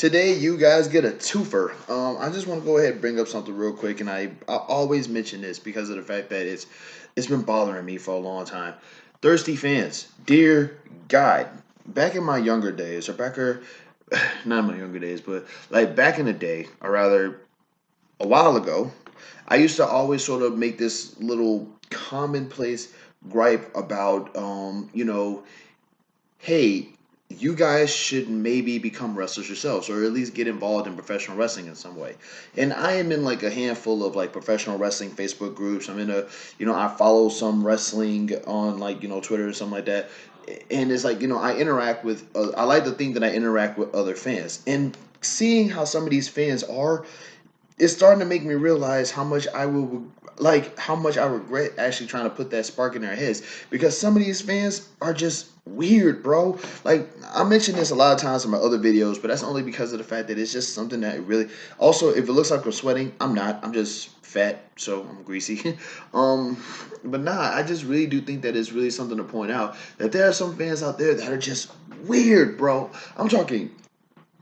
Today, you guys get a twofer. I just want to go ahead and bring up something real quick, and I always mention this because of the fact that it's been bothering me for a long time. Thirsty fans, dear God, back in my younger days, or not in my younger days, but like back in the day, or rather a while ago, I used to always sort of make this little commonplace gripe about, hey, you guys should maybe become wrestlers yourselves or at least get involved in professional wrestling in some way. And I am in like a handful of like professional wrestling Facebook groups. I'm in I follow some wrestling on like, Twitter or something like that. And it's like, I interact with, I like to think that I interact with other fans. And seeing how some of these fans are, it's starting to make me realize how much I regret actually trying to put that spark in their heads because some of these fans are just weird, bro. Like I mentioned this a lot of times in my other videos, but that's only because of the fact that it's just something that really. Also, if it looks like I'm sweating, I'm not. I'm just fat, so I'm greasy. But nah, I just really do think that it's really something to point out that there are some fans out there that are just weird, bro. I'm talking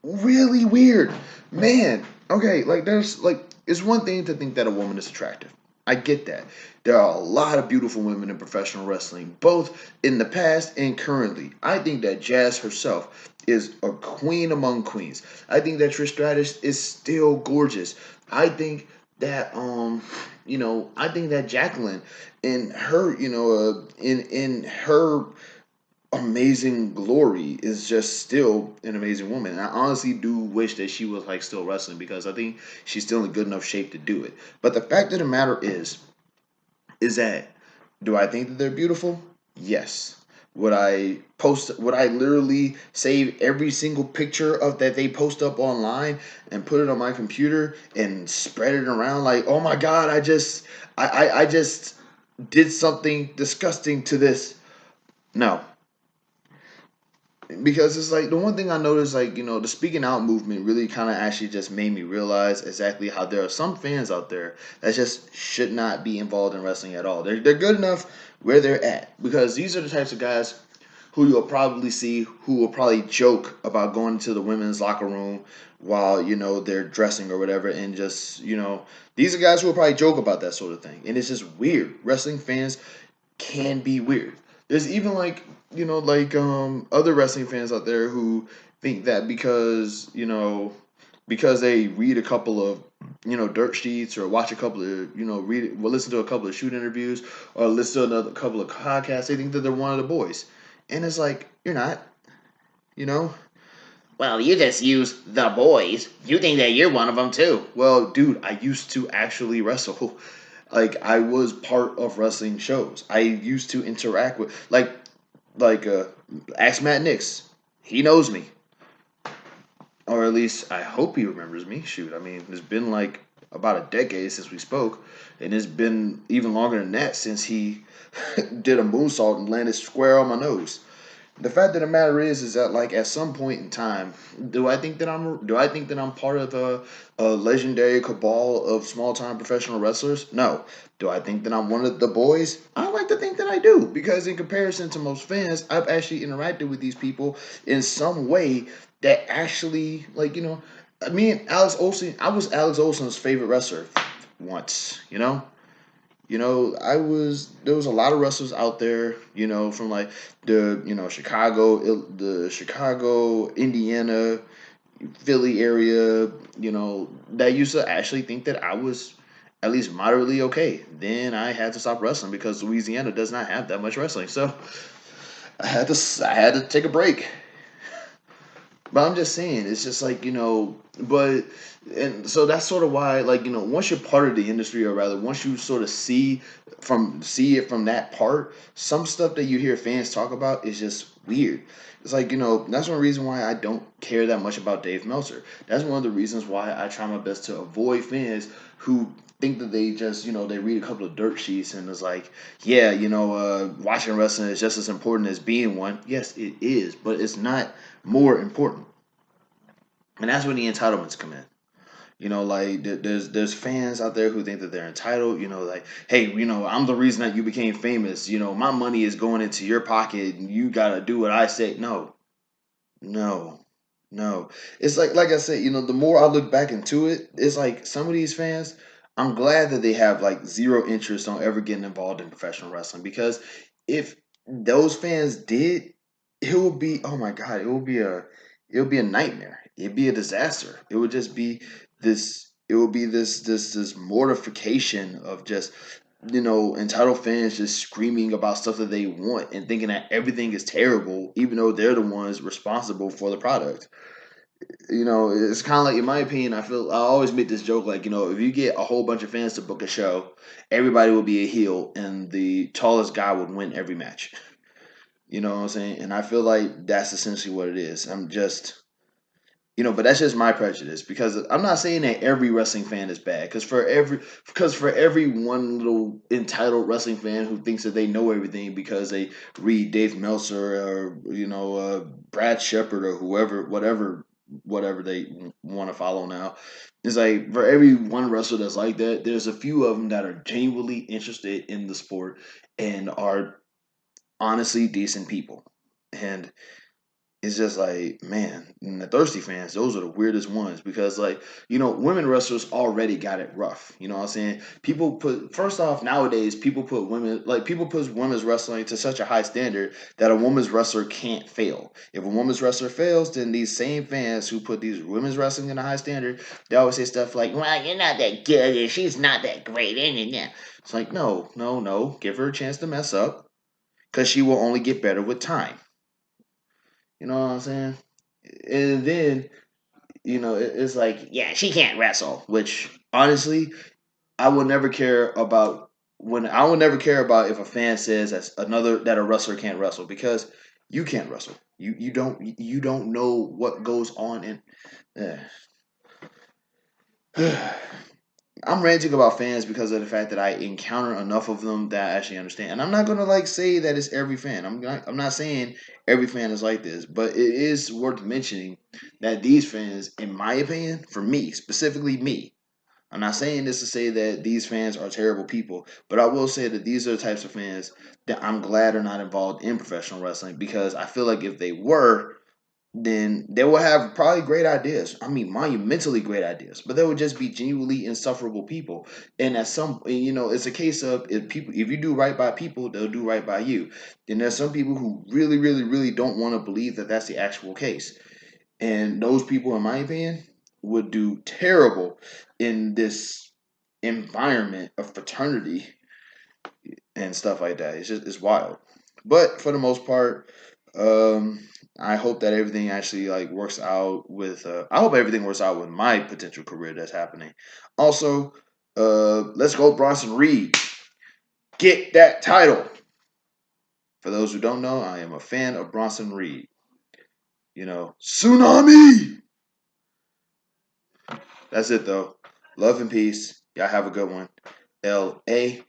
really weird. Man, okay, like there's like it's one thing to think that a woman is attractive. I get that. There are a lot of beautiful women in professional wrestling, both in the past and currently. I think that Jazz herself is a queen among queens. I think that Trish Stratus is still gorgeous. I think that I think that Jacqueline in her, in her amazing glory is just still an amazing woman. And I honestly do wish that she was like still wrestling because I think she's still in good enough shape to do it. But the fact of the matter is that do I think that they're beautiful? Yes. Would I literally save every single picture of that they post up online and put it on my computer and spread it around like, oh my god, I just did something disgusting to this. No, because it's like the one thing I noticed, like the speaking out movement really kind of actually just made me realize exactly how there are some fans out there that just should not be involved in wrestling at all. They're good enough where they're at because these are the types of guys who you'll probably see who will probably joke about going to the women's locker room while they're dressing or whatever, and just these are guys who will probably joke about that sort of thing, and it's just weird. Wrestling fans can be weird. There's even like other wrestling fans out there who think that because they read a couple of Dirtsheets or watch a couple of listen to a couple of shoot interviews or listen to another couple of podcasts, they think that they're one of the boys, and it's like you're not, you know. Well, you just use the boys. You think that you're one of them too. Well, dude, I used to actually wrestle. Like I was part of wrestling shows. I used to interact with like ask Matt Nix. He knows me, or at least I hope he remembers me. Shoot, I mean, it's been like about a decade since we spoke, and it's been even longer than that since he did a moonsault and landed square on my nose. The fact of the matter is that like at some point in time, do I think that I'm part of a legendary cabal of small time professional wrestlers? No. Do I think that I'm one of the boys? I like to think that I do because in comparison to most fans, I've actually interacted with these people in some way that actually me and Alex Olsen. I was Alex Olsen's favorite wrestler once. I was there was a lot of wrestlers out there, from like the Chicago, Indiana, Philly area, that used to actually think that I was at least moderately okay. Then I had to stop wrestling because Louisiana does not have that much wrestling. So I had to take a break. But I'm just saying, it's just like, but, and so that's sort of why, like, once you're part of the industry, or rather, once you sort of see it from that part, some stuff that you hear fans talk about is just weird. It's like, that's one reason why I don't care that much about Dave Meltzer. That's one of the reasons why I try my best to avoid fans who think that they just, they read a couple of dirt sheets and it's like, yeah, watching wrestling is just as important as being one. Yes, it is, but it's not more important. And that's when the entitlements come in. Like there's fans out there who think that they're entitled. Like, hey, I'm the reason that you became famous. My money is going into your pocket, and you gotta do what I say. No, no. No, it's like I said, the more I look back into it, it's like some of these fans. I'm glad that they have like zero interest on ever getting involved in professional wrestling because if those fans did, it would be oh my god, it would be a nightmare. It'd be a disaster. It would just be this. It would be this mortification of just entitled fans just screaming about stuff that they want and thinking that everything is terrible, even though they're the ones responsible for the product. It's kind of like, in my opinion, I always make this joke like, if you get a whole bunch of fans to book a show, everybody will be a heel and the tallest guy would win every match. You know what I'm saying? And I feel like that's essentially what it is. But that's just my prejudice because I'm not saying that every wrestling fan is bad because for every one little entitled wrestling fan who thinks that they know everything because they read Dave Meltzer or Brad Shepard or whoever whatever they want to follow now. It's like for every one wrestler that's like that, there's a few of them that are genuinely interested in the sport and are honestly decent people. And it's just like, man, and the thirsty fans, those are the weirdest ones because, like, women wrestlers already got it rough. You know what I'm saying? People put, first off, nowadays, people put women's wrestling to such a high standard that a women's wrestler can't fail. If a women's wrestler fails, then these same fans who put these women's wrestling in a high standard, they always say stuff like, Well, you're not that good, and she's not that great, and yeah. it's like, no, no, no, give her a chance to mess up because she will only get better with time. You know what I'm saying? And then it's like, Yeah, she can't wrestle. which honestly, I would never care about I would never care about if a fan says that a wrestler can't wrestle because you can't wrestle. You don't know what goes on in. eh. I'm ranting about fans because of the fact that I encounter enough of them that I actually understand. And I'm not gonna like say that it's every fan. I'm not saying every fan is like this, but it is worth mentioning that these fans, in my opinion, for me specifically me, I'm not saying this to say that these fans are terrible people, but I will say that these are the types of fans that I'm glad are not involved in professional wrestling because I feel like if they were, then they will have probably great ideas. I mean, monumentally great ideas, but they would just be genuinely insufferable people. And it's a case of if you do right by people, they'll do right by you. And there's some people who really, really, really don't want to believe that that's the actual case. And those people, in my opinion, would do terrible in this environment of fraternity and stuff like that. It's wild. But for the most part, um, I hope that everything actually like works out with. I hope everything works out with my potential career that's happening. Also, let's go Bronson Reed. Get that title. For those who don't know, I am a fan of Bronson Reed. Tsunami. That's it though. Love and peace. Y'all have a good one. L.A.